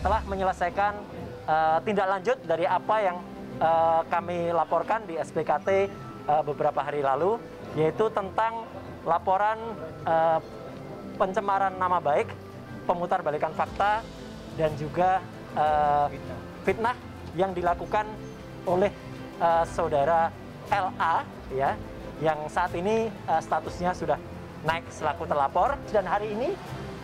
telah menyelesaikan tindak lanjut dari apa yang kami laporkan di SPKT beberapa hari lalu, yaitu tentang laporan pencemaran nama baik, pemutarbalikan fakta, dan juga fitnah yang dilakukan oleh saudara LA, ya, yang saat ini statusnya sudah naik selaku terlapor. Dan hari ini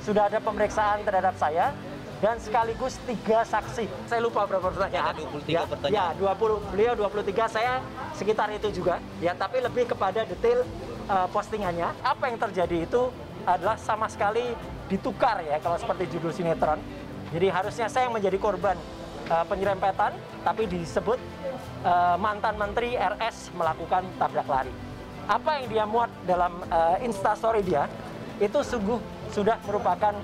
sudah ada pemeriksaan terhadap saya dan sekaligus 3 saksi. Saya lupa berapa pertanyaan. 23 pertanyaan. Ya, 20, beliau 23, saya sekitar itu juga. Ya, tapi lebih kepada detail postingannya. Apa yang terjadi itu adalah sama sekali ditukar, ya, kalau seperti judul sinetron. Jadi harusnya saya yang menjadi korban penyerempetan, tapi disebut mantan Menteri RS melakukan tabrak lari. Apa yang dia muat dalam Instastory dia, itu sungguh sudah merupakan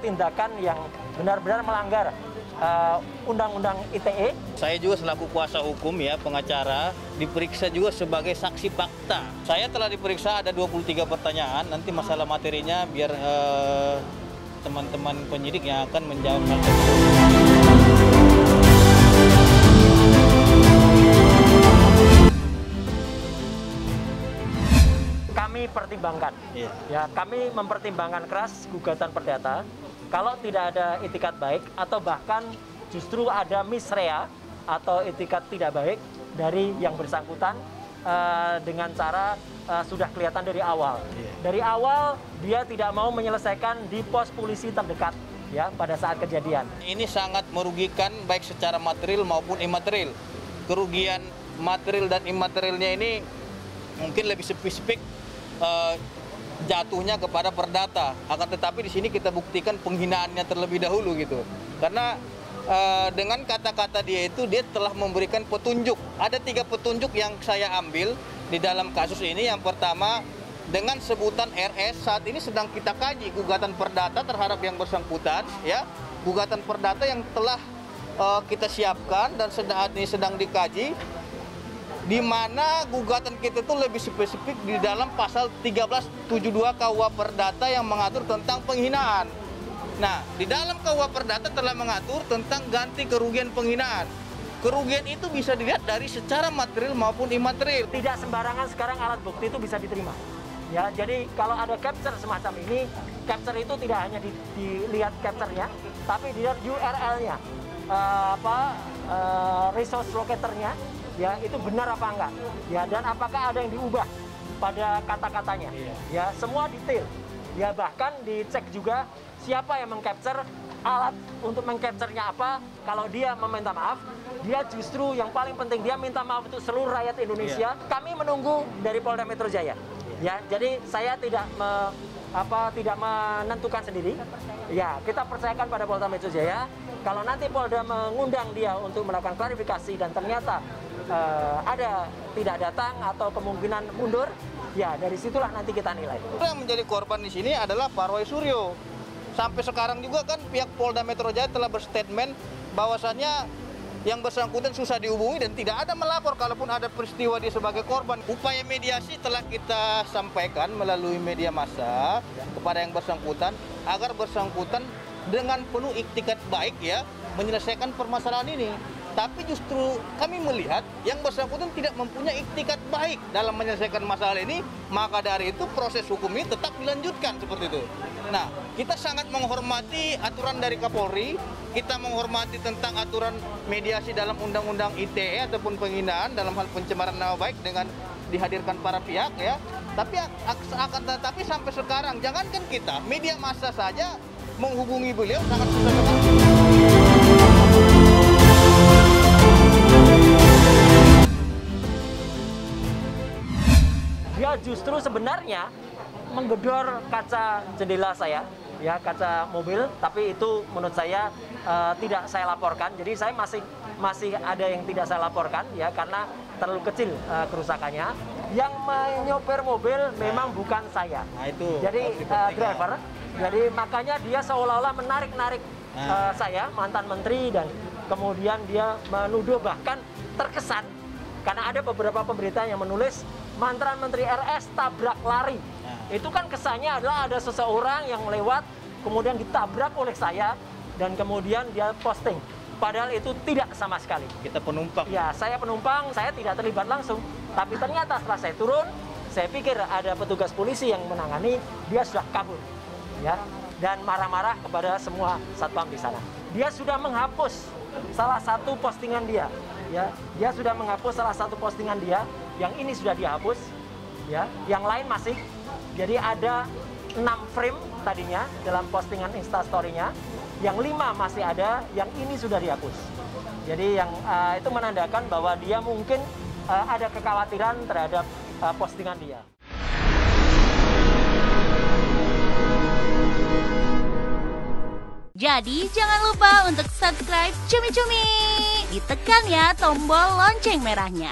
tindakan yang benar-benar melanggar Undang-Undang ITE. Saya juga selaku kuasa hukum, ya, pengacara, diperiksa juga sebagai saksi fakta. Saya telah diperiksa ada 23 pertanyaan, nanti masalah materinya biar teman-teman penyidik yang akan menjawab hal tersebut. Kami pertimbangkan, ya, kami mempertimbangkan keras gugatan perdata. Kalau tidak ada itikat baik atau bahkan justru ada misrea atau itikat tidak baik dari yang bersangkutan dengan cara sudah kelihatan dari awal. Dari awal dia tidak mau menyelesaikan di pos polisi terdekat, ya, pada saat kejadian. Ini sangat merugikan baik secara material maupun imaterial. Kerugian material dan imaterialnya ini mungkin lebih spesifik jatuhnya kepada perdata. Akan tetapi di sini kita buktikan penghinaannya terlebih dahulu gitu. Karena dengan kata-kata dia itu dia telah memberikan petunjuk. Ada 3 petunjuk yang saya ambil di dalam kasus ini. Yang pertama, dengan sebutan RS, saat ini sedang kita kaji gugatan perdata terhadap yang bersangkutan, ya. Gugatan perdata yang telah kita siapkan dan sedang dikaji, di mana gugatan kita itu lebih spesifik di dalam pasal 1372 KUH Perdata yang mengatur tentang penghinaan. Nah, di dalam KUH Perdata telah mengatur tentang ganti kerugian penghinaan. Kerugian itu bisa dilihat dari secara material maupun imaterial. Tidak sembarangan sekarang alat bukti itu bisa diterima. Ya, jadi kalau ada capture semacam ini, capture itu tidak hanya dilihat capture-nya, tapi dilihat URL-nya, resource locator-nya, ya, itu benar apa enggak, ya, dan apakah ada yang diubah pada kata-katanya, ya, semua detail, ya, bahkan dicek juga siapa yang mengcapture, alat untuk mengcapture-nya apa. Kalau dia meminta maaf, dia justru yang paling penting dia minta maaf untuk seluruh rakyat Indonesia. Kami menunggu dari Polda Metro Jaya, ya, jadi saya tidak menentukan sendiri, ya, kita percayakan pada Polda Metro Jaya. Kalau nanti Polda mengundang dia untuk melakukan klarifikasi dan ternyata ada tidak datang atau kemungkinan mundur, ya, dari situlah nanti kita nilai. Yang menjadi korban di sini adalah Pak Roy Suryo. Sampai sekarang juga kan pihak Polda Metro Jaya telah berstatement bahwasannya yang bersangkutan susah dihubungi dan tidak ada melapor kalaupun ada peristiwa dia sebagai korban. Upaya mediasi telah kita sampaikan melalui media massa kepada yang bersangkutan agar bersangkutan dengan penuh iktikat baik, ya, menyelesaikan permasalahan ini. Tapi justru kami melihat yang bersangkutan tidak mempunyai iktikat baik dalam menyelesaikan masalah ini, maka dari itu proses hukum ini tetap dilanjutkan seperti itu. Nah, kita sangat menghormati aturan dari Kapolri, kita menghormati tentang aturan mediasi dalam Undang-Undang ITE ataupun penghinaan dalam hal pencemaran nama baik dengan dihadirkan para pihak, ya. Tapi akan tetapi sampai sekarang jangankan kita, media massa saja menghubungi beliau sangat susah sekali. Dia justru sebenarnya menggedor kaca jendela saya, ya, kaca mobil, tapi itu menurut saya tidak saya laporkan. Jadi saya masih ada yang tidak saya laporkan, ya, karena terlalu kecil kerusakannya. Yang menyopir mobil memang bukan saya. Nah, itu. Jadi driver. Jadi makanya dia seolah-olah menarik-narik saya, mantan menteri, dan kemudian dia menuduh, bahkan terkesan karena ada beberapa pemberitaan yang menulis mantan Menteri RS tabrak lari. Itu kan kesannya adalah ada seseorang yang lewat kemudian ditabrak oleh saya dan kemudian dia posting. Padahal itu tidak sama sekali. Kita penumpang. Ya, saya penumpang, saya tidak terlibat langsung. Tapi ternyata setelah saya turun, saya pikir ada petugas polisi yang menangani, dia sudah kabur. Ya, dan marah-marah kepada semua satpam di sana. Dia sudah menghapus salah satu postingan dia. Ya, dia sudah menghapus salah satu postingan dia, yang ini sudah dihapus, ya, yang lain masih. Jadi ada 6 frame tadinya dalam postingan Instastory-nya, yang 5 masih ada, yang ini sudah dihapus. Jadi yang itu menandakan bahwa dia mungkin ada kekhawatiran terhadap postingan dia. Jadi jangan lupa untuk subscribe Cumi Cumi. Ditekan ya tombol lonceng merahnya.